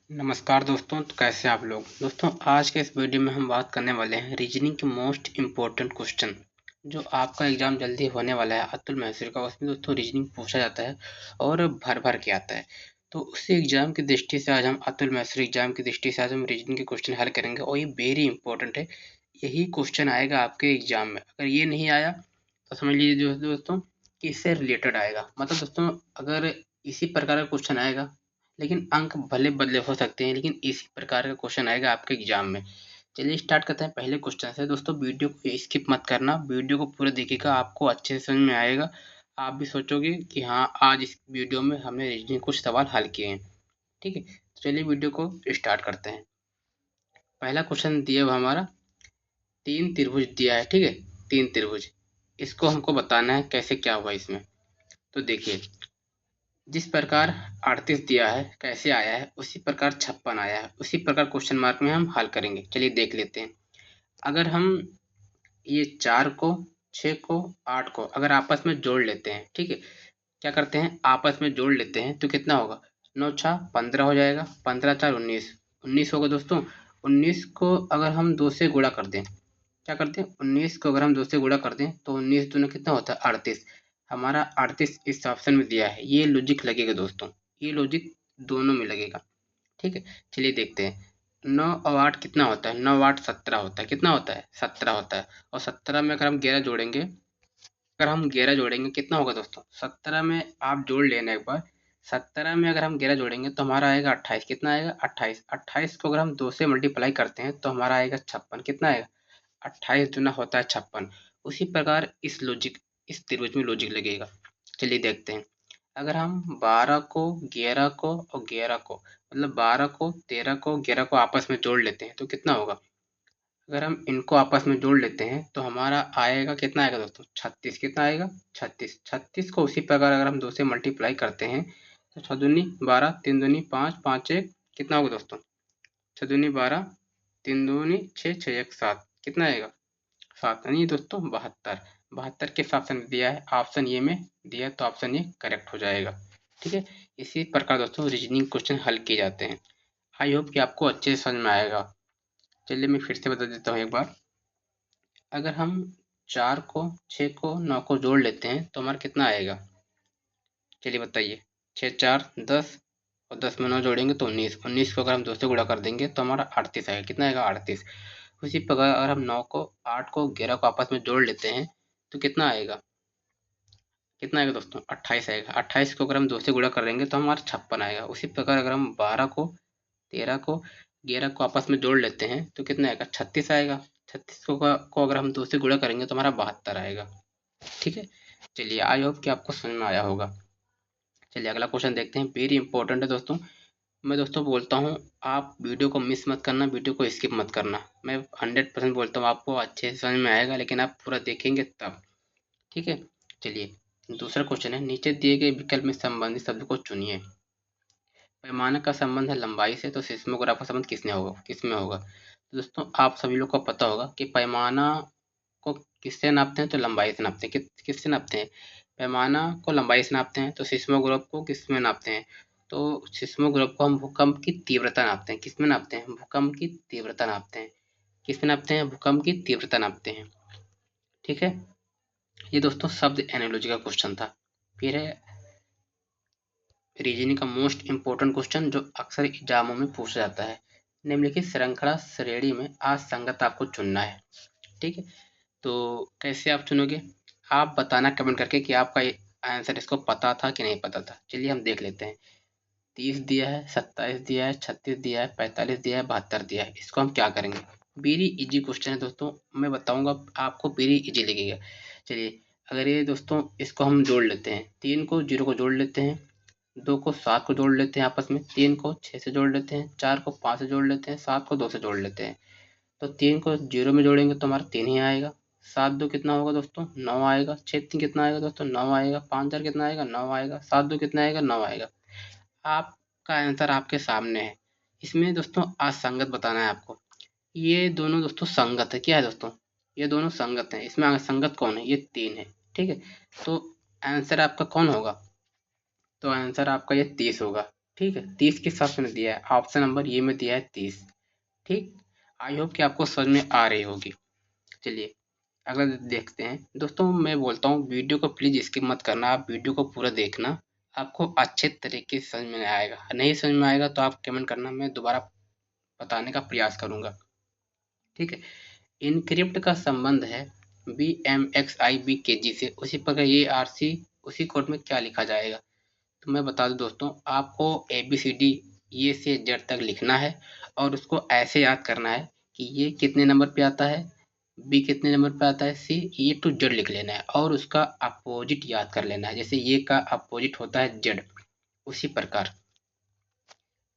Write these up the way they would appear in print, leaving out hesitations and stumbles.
नमस्कार दोस्तों, तो कैसे आप लोग। दोस्तों आज के इस वीडियो में हम बात करने वाले हैं रीजनिंग के मोस्ट इम्पोर्टेंट क्वेश्चन जो आपका एग्जाम जल्दी होने वाला है अतुल महसूर का। उसमें दोस्तों रीजनिंग पूछा जाता है और भर भर के आता है। तो उसी एग्जाम की दृष्टि से आज हम अतुल महसूर एग्जाम की दृष्टि से आज हम रीजनिंग के क्वेश्चन हल करेंगे और ये वेरी इंपॉर्टेंट है। यही क्वेश्चन आएगा आपके एग्जाम में। अगर ये नहीं आया तो समझ लीजिए दोस्तों कि इससे रिलेटेड आएगा। मतलब दोस्तों अगर इसी प्रकार का क्वेश्चन आएगा, लेकिन अंक भले बदले हो सकते हैं, लेकिन इसी प्रकार का क्वेश्चन आएगा आपके एग्जाम में। चलिए स्टार्ट करते हैं पहले क्वेश्चन से। दोस्तों वीडियो को स्किप मत करना, वीडियो को पूरा देखिएगा, आपको अच्छे से समझ में आएगा। आप भी सोचोगे कि हाँ आज इस वीडियो में हमने रीजनिंग कुछ सवाल हल किए हैं। ठीक है, तो चलिए वीडियो को स्टार्ट करते हैं। पहला क्वेश्चन दिया हुआ हमारा, तीन त्रिभुज दिया है। ठीक है, तीन त्रिभुज, इसको हमको बताना है कैसे क्या हुआ इसमें। तो देखिए, जिस प्रकार 38 दिया है कैसे आया है, उसी प्रकार 56 आया है, उसी प्रकार क्वेश्चन मार्क में हम हल करेंगे। चलिए देख लेते हैं। अगर हम ये 4 को, 6 को, 8 को अगर आपस में जोड़ लेते हैं, ठीक है, क्या करते हैं आपस में जोड़ लेते हैं तो कितना होगा, 9 छः 15 हो जाएगा, 15 4 19, 19 होगा दोस्तों। 19 को अगर हम 2 से गुणा कर दें, क्या करते हैं 19 को अगर हम 2 से गुणा कर दें तो 19 दूना कितना होता है 38। हमारा 38 इस ऑप्शन में दिया है। ये लॉजिक लगेगा दोस्तों, ये लॉजिक दोनों में लगेगा। ठीक है, चलिए देखते हैं। 9 और 8 कितना होता है, 9 8 17 होता है। कितना होता है 17 होता है। और 17 में अगर हम 11 जोड़ेंगे, अगर हम 11 जोड़ेंगे कितना होगा दोस्तों, 17 में आप जोड़ लेना एक बार। 17 में अगर हम 11 जोड़ेंगे तो हमारा आएगा 28। कितना आएगा 28। 28 को अगर हम 2 से मल्टीप्लाई करते हैं तो हमारा आएगा 56। कितना आएगा 28 दूना होता है 56। उसी प्रकार इस लॉजिक, इस त्रिभुज में लॉजिक लगेगा। चलिए देखते हैं। अगर हम 12 को 11 को और 11 को, मतलब 12 को 13 को 11 को आपस में जोड़ लेते हैं तो कितना होगा। अगर हम इनको आपस में जोड़ लेते हैं तो हमारा आएगा, कितना आएगा दोस्तों 36। कितना आएगा 36। 36 को उसी प्रकार अगर हम 2 से मल्टीप्लाई करते हैं तो 6 दूनी 12, 3 दूनी 5, 5 1 कितना होगा दोस्तों, 6 दूनी 12, 3 दूनी 6, 6 1 7, कितना आएगा 7। यानी दोस्तों 72। 72 किस ऑप्शन में दिया है, ऑप्शन ए में दिया है, तो ऑप्शन ए करेक्ट हो जाएगा। ठीक है, इसी प्रकार दोस्तों रीजनिंग क्वेश्चन हल किए जाते हैं। आई होप कि आपको अच्छे से समझ में आएगा। चलिए मैं फिर से बता देता हूँ एक बार। अगर हम 4 को 6 को 9 को जोड़ लेते हैं तो हमारा कितना आएगा, चलिए बताइए। 6 4 10 और 10 में 9 जोड़ेंगे तो 19। 19 को अगर हम 2 से गुणा कर देंगे तो हमारा 38 आएगा। कितना आएगा 38। उसी प्रकार अगर हम 9 को 8 को 11 को आपस में जोड़ लेते हैं तो कितना आएगा, कितना आएगा दोस्तों 28 आएगा। 28 को अगर हम 2 से गुणा करेंगे तो हमारा 56 आएगा। उसी प्रकार अगर हम 12 को 13 को 11 को आपस में जोड़ लेते हैं तो कितना आएगा 36 आएगा। 36 को अगर हम 2 से गुणा करेंगे तो हमारा 72 आएगा। ठीक है, चलिए आई होप कि आपको समझ में आया होगा। चलिए अगला क्वेश्चन देखते हैं, वेरी इंपॉर्टेंट है दोस्तों। मैं दोस्तों बोलता हूँ आप वीडियो को मिस मत करना, वीडियो को स्किप मत करना। मैं 100% बोलता हूँ आपको अच्छे से समझ में आएगा, लेकिन आप पूरा देखेंगे तब। ठीक है, चलिए दूसरा क्वेश्चन है, नीचे दिए गए विकल्प में संबंधित शब्द को चुनिए। पैमाने का संबंध है लंबाई से, तो सिस्मोग्राफ का संबंध किसने होगा, किसमें होगा। तो दोस्तों आप सभी लोग को पता होगा कि पैमाना को किससे नापते हैं, तो लंबाई से नापते हैं। किससे नापते हैं, पैमाना को लंबाई से नापते हैं। तो सिस्मोग्राफ को किसमें नापते हैं, तो सिस्मोग्राफ को हम भूकंप की तीव्रता नापते हैं। किसमें नापते हैं, भूकंप की तीव्रता नापते हैं। किसमें नापते हैं, भूकंप की तीव्रता नापते हैं। ठीक है, ये दोस्तों शब्द एनालॉजी का क्वेश्चन था। फिर है रीजनिंग का मोस्ट इंपॉर्टेंट क्वेश्चन जो अक्सर एग्जामों में पूछा जाता है। निम्नलिखित श्रृंखला श्रेणी में असंगत आपको चुनना है। ठीक है, तो कैसे आप चुनोगे, आप बताना कमेंट करके कि आपका ये आंसर इसको पता था कि नहीं पता था। चलिए हम देख लेते हैं। 30 दिया है, 27 दिया है, 36 दिया है, 45 दिया है, 72 दिया है। इसको हम क्या करेंगे, वेरी इजी क्वेश्चन है दोस्तों, मैं बताऊंगा आपको वेरी इजी लगेगा। चलिए अगर ये दोस्तों इसको हम जोड़ लेते हैं, 3 को 0 को जोड़ लेते हैं, 2 को 7 को जोड़ लेते हैं आपस में, 3 को 6 से जोड़ लेते हैं, 4 को 5 से जोड़ लेते हैं, 7 को 2 से जोड़ लेते हैं। तो 3 को 0 में जोड़ेंगे तो हमारा 3 ही आएगा। 7 2 कितना होगा दोस्तों 9 आएगा। 6 3 कितना आएगा दोस्तों 9 आएगा। 5 4 कितना आएगा 9 आएगा। 7 2 कितना आएगा 9 आएगा। आपका आंसर आपके सामने है। इसमें दोस्तों असंगत बताना है आपको। ये दोनों दोस्तों संगत है। क्या है दोस्तों, ये दोनों संगत हैं। इसमें असंगत कौन है, ये 3 है। ठीक है, तो आंसर आपका कौन होगा, तो आंसर आपका ये 30 होगा। ठीक है, 30 के हिसाब से मैंने दिया है, ऑप्शन नंबर ये में दिया है 30। ठीक, आई होप कि आपको समझ में आ रही होगी। चलिए अगला देखते हैं। दोस्तों मैं बोलता हूँ वीडियो को प्लीज़ स्किप मत करना, आप वीडियो को पूरा देखना, आपको अच्छे तरीके से समझ में आएगा। नहीं समझ में आएगा तो आप कमेंट करना, मैं दोबारा बताने का प्रयास करूँगा। ठीक है, इनक्रिप्ट का संबंध है BMXIBKG से, उसी प्रकार ये RC उसी कोड में क्या लिखा जाएगा। तो मैं बता दूं दोस्तों, आपको ABCD ये से जेड तक लिखना है और उसको ऐसे याद करना है कि ये कितने नंबर पे आता है, बी कितने नंबर पे आता है, सी, ये टू जेड लिख लेना है और उसका अपोजिट याद कर लेना है। जैसे ये का अपोजिट होता है जेड, उसी प्रकार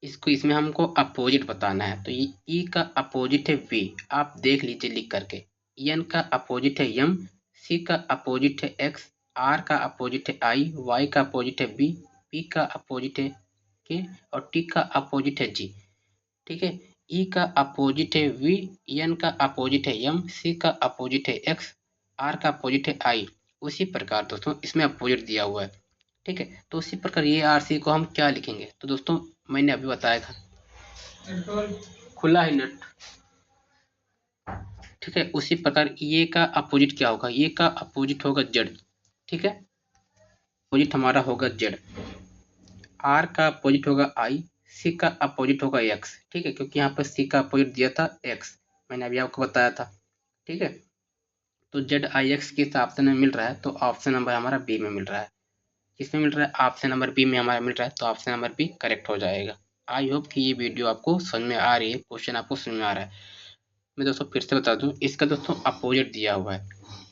इसको इसमें हमको अपोजिट बताना है। तो ये ई का अपोजिट है वी, आप देख लीजिए लिख करके। एन का अपोजिट है एम, सी का अपोजिट है एक्स, आर का अपोजिट है आई, वाई का अपोजिट है बी, पी का अपोजिट है के और टी का अपोजिट है जी। ठीक है, ई का अपोजिट है वी, एन का अपोजिट है एम, सी का अपोजिट है एक्स, आर का अपोजिट है आई। उसी प्रकार दोस्तों इसमें अपोजिट दिया हुआ है। ठीक है, तो उसी प्रकार ये आर सी को हम क्या लिखेंगे। तो दोस्तों मैंने अभी बताया था खुला है नट। ठीक है, उसी प्रकार ये का अपोजिट क्या होगा, ये का अपोजिट होगा जेड। ठीक है, अपोजिट हमारा होगा जेड, आर का अपोजिट होगा आई, सी का अपोजिट होगा एक्स। ठीक है, क्योंकि यहाँ पर सी का अपोजिट दिया था एक्स, मैंने अभी आपको बताया था। ठीक है, तो जेड आई एक्स किस ऑप्शन में मिल रहा है, तो ऑप्शन नंबर हमारा बी में मिल रहा है। किसमें मिल रहा है, ऑप्शन नंबर बी में हमारा मिल रहा है, तो ऑप्शन नंबर बी करेक्ट हो जाएगा। आई होप कि ये वीडियो आपको समझ में आ रही है, क्वेश्चन आपको समझ में आ रहा है। मैं दोस्तों फिर से बता दूं, इसका दोस्तों अपोजिट दिया हुआ है।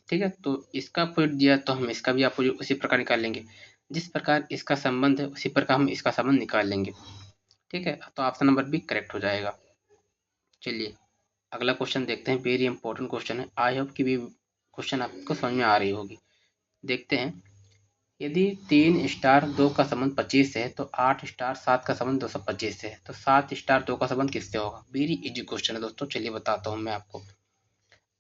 ठीक है, तो इसका अपोजिट दिया तो हम इसका भी अपोजिट उसी प्रकार निकाल लेंगे। जिस प्रकार इसका संबंध है उसी प्रकार हम इसका संबंध निकाल लेंगे। ठीक है, तो ऑप्शन नंबर बी करेक्ट हो जाएगा। चलिए अगला क्वेश्चन देखते हैं, वेरी इंपॉर्टेंट क्वेश्चन है। आई होप कि भी क्वेश्चन आपको समझ में आ रही होगी। देखते हैं, यदि 3 स्टार 2 का संबंध 25 से है तो 8 स्टार 7 का संबंध 225 से है, तो 7 स्टार 2 का संबंध किससे होगा। वेरी इजी क्वेश्चन है दोस्तों, चलिए बताता हूँ मैं आपको।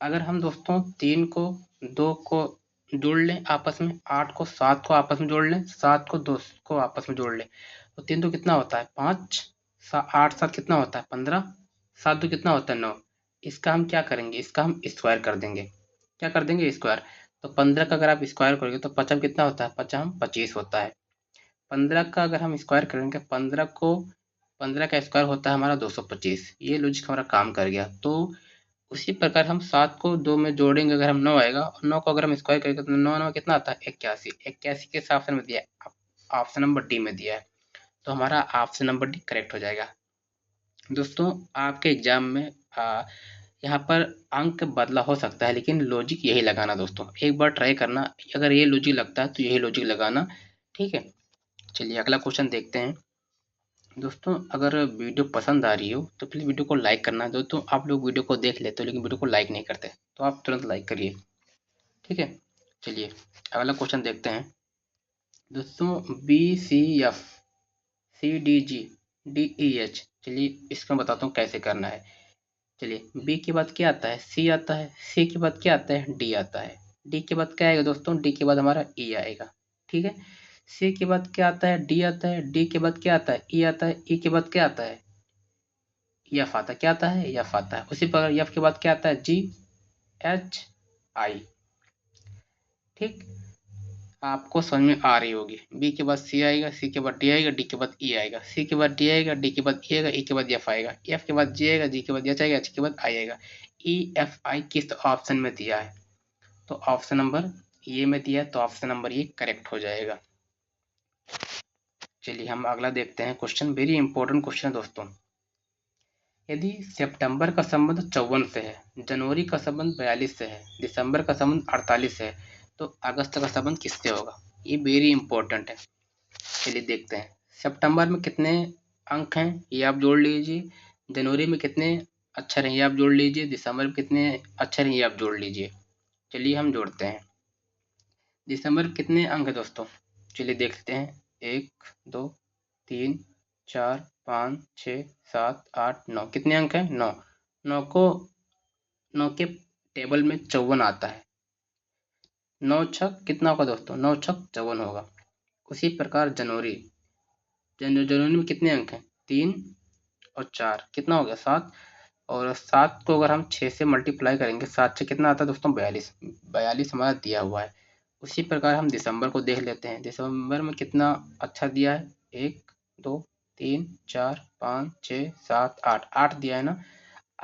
अगर हम दोस्तों 3 को 2 को जोड़ लें आपस में, 8 को 7 को आपस में जोड़ लें, 7 को 2 को आपस में जोड़ लें, तो 3 तो कितना होता है 5, 8 7 कितना होता है 15, 7 2 कितना होता है 9। इसका हम क्या करेंगे, इसका हम स्क्वायर कर देंगे। क्या कर देंगे, स्क्वायर। तो 15 का अगर आप स्क्वायर करोगे तो 5 कितना होता है, 25 होता है। 15 का अगर हम स्क्वायर करेंगे, 15 का स्क्वायर होता है हमारा 225। ये लॉजिक हमारा काम कर गया। तो उसी प्रकार हम 7 को 2 में जोड़ेंगे, अगर हम 9 आएगा, और 9 को अगर हम स्क्वायर करेंगे तो 9 9 कितना आता है 81। 81 के ऑप्शन में दिया है, ऑप्शन नंबर डी में दिया है, तो हमारा ऑप्शन नंबर डी करेक्ट हो जाएगा। दोस्तों आपके एग्जाम में यहाँ पर अंक बदला हो सकता है, लेकिन लॉजिक यही लगाना दोस्तों, एक बार ट्राई करना, अगर ये लॉजिक लगता है तो यही लॉजिक लगाना। ठीक है, चलिए अगला क्वेश्चन देखते हैं। दोस्तों अगर वीडियो पसंद आ रही हो तो प्लीज़ वीडियो को लाइक करना। दोस्तों आप लोग वीडियो को देख लेते हो लेकिन वीडियो को लाइक नहीं करते, तो आप तुरंत लाइक करिए। ठीक है, चलिए अगला क्वेश्चन देखते हैं। दोस्तों BCF CDG DEH, चलिए इसका बताता हूँ कैसे करना है। चलिए बी के बाद क्या आता है, सी आता है, सी के बाद क्या आता है, डी आता है, डी के बाद क्या आएगा दोस्तों, डी के बाद हमारा ई आएगा। ठीक है, सी के बाद क्या आता है, डी आता है, डी के बाद क्या आता है, ई आता है, ई के बाद क्या आता है, एफ आता है। क्या आता है, एफ आता है। उसी प्रकार एफ के बाद क्या आता है, GHI। ठीक, आपको समझ में आ रही होगी। बी के बाद सी आएगा, सी के बाद डी आएगा, डी के बाद ई आएगा, सी के बाद डी आएगा, डी के बाद ई आएगा, ई के बाद एफ आएगा, एफ के बाद जी आएगा, जी के बाद एच आएगा, एच के बाद आई आएगा। EFI किस ऑप्शन में दिया है, तो ऑप्शन नंबर ये में दिया है, तो ऑप्शन नंबर ये करेक्ट हो जाएगा। चलिए हम अगला देखते हैं क्वेश्चन, वेरी इंपॉर्टेंट क्वेश्चन है दोस्तों। यदि सितंबर का संबंध 54 से है, जनवरी का संबंध 42 से है, दिसंबर का संबंध 48 से है, तो अगस्त का संबंध किससे होगा। ये वेरी इंपॉर्टेंट है। चलिए देखते हैं, सितंबर में कितने अंक हैं ये आप जोड़ लीजिए, जनवरी में कितने अक्षर हैं ये आप जोड़ लीजिए, दिसंबर में कितने अक्षर हैं ये आप जोड़ लीजिए। चलिए हम जोड़ते हैं। दिसंबर में कितने अंक है दोस्तों, चलिए देखते हैं, 1 2 3 4 5 6 7 8 9, कितने अंक हैं 9। 9 के टेबल में 54 आता है। 9 छक कितना होगा दोस्तों, 9 छक 54 होगा। उसी प्रकार जनवरी जनवरी में कितने अंक हैं? 3 और 4 कितना हो गया? 7। और 7 को अगर हम 6 से मल्टीप्लाई करेंगे, 7 से कितना आता है दोस्तों? 42। 42 हमारा दिया हुआ है। उसी प्रकार हम दिसंबर को देख लेते हैं। दिसंबर में कितना अच्छा दिया है? 1 2 3 4 5 6 7 8 8 दिया है ना।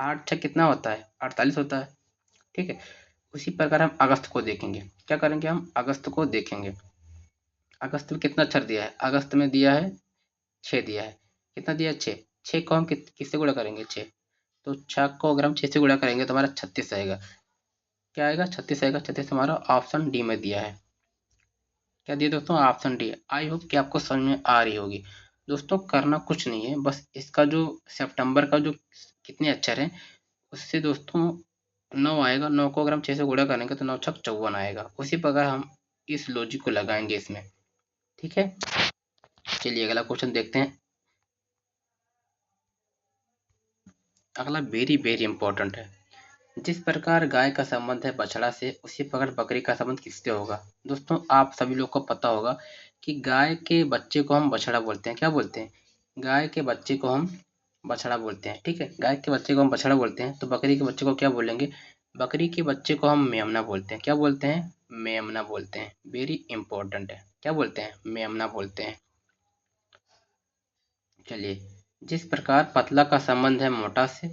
8 6 कितना होता है? 48 होता है। ठीक है। उसी प्रकार हम अगस्त को देखेंगे। क्या करेंगे? हम अगस्त को देखेंगे। अगस्त में कितना अक्षर दिया है? अगस्त में दिया है 6 दिया है। कितना दिया है? 6। 6 को हम किससे गुणा करेंगे? 6। तो 6 को अगर हम 6 से गुणा करेंगे तो हमारा 36 आएगा। क्या आएगा? 36 आएगा। 36 हमारा ऑप्शन डी में दिया है। क्या दिया दोस्तों? Option D. आई होप कि आपको समझ में आ रही होगी। दोस्तों करना कुछ नहीं है, बस इसका जो सितंबर का जो कितने अक्षर हैं उससे दोस्तों 9 आएगा। 9 को अगर हम 6 से गुणा करेंगे तो 9 छक 54 आएगा। उसी प्रकार हम इस लॉजिक को लगाएंगे इसमें। ठीक है, चलिए अगला क्वेश्चन देखते हैं। अगला वेरी वेरी इंपॉर्टेंट है। जिस प्रकार गाय का संबंध है बछड़ा से, उसी प्रकार बकरी का संबंध किससे होगा? दोस्तों आप सभी लोग को पता होगा कि गाय के बच्चे को हम बछड़ा बोलते हैं। क्या बोलते हैं? गाय के बच्चे को हम बछड़ा बोलते हैं। ठीक है, गाय के बच्चे को हम बछड़ा बोलते हैं। तो बकरी के बच्चे को क्या बोलेंगे? बकरी के बच्चे को हम मेमना बोलते हैं। क्या बोलते हैं? मेमना बोलते हैं। वेरी इंपॉर्टेंट है। क्या बोलते हैं? मेमना बोलते हैं। चलिए, जिस प्रकार पतला का संबंध है मोटा से,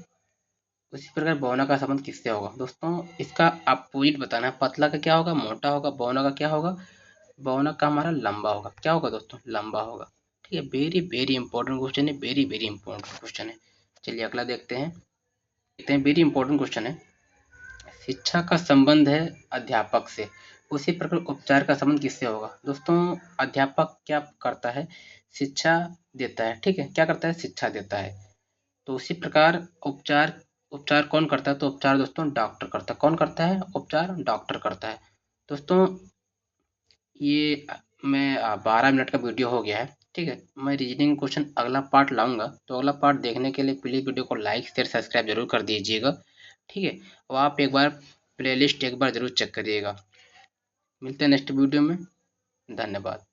उसी प्रकार बौना का संबंध किससे होगा? दोस्तों इसका अपोजिट बताना है। पतला का क्या होगा? मोटा होगा। बौना का क्या होगा? बौना का हमारा लंबा होगा। क्या होगा दोस्तों? लंबा होगा। ठीक है, वेरी वेरी इंपॉर्टेंट क्वेश्चन है। वेरी वेरी इंपॉर्टेंट क्वेश्चन है। चलिए अगला देखते हैं। वेरी इंपॉर्टेंट क्वेश्चन है। शिक्षा का संबंध है अध्यापक से, उसी प्रकार उपचार का संबंध किससे होगा? दोस्तों अध्यापक क्या करता है? शिक्षा देता है। ठीक है, क्या करता है? शिक्षा देता है। तो उसी प्रकार उपचार उपचार कौन करता है? तो उपचार दोस्तों डॉक्टर करता है। कौन करता है? उपचार डॉक्टर करता है। दोस्तों ये मैं 12 मिनट का वीडियो हो गया है। ठीक है, मैं रीजनिंग क्वेश्चन अगला पार्ट लाऊंगा। तो अगला पार्ट देखने के लिए प्लीज़ वीडियो को लाइक शेयर सब्सक्राइब जरूर कर दीजिएगा। ठीक है, और आप एक बार प्लेलिस्ट एक बार जरूर चेक करिएगा। मिलते हैं नेक्स्ट वीडियो में। धन्यवाद।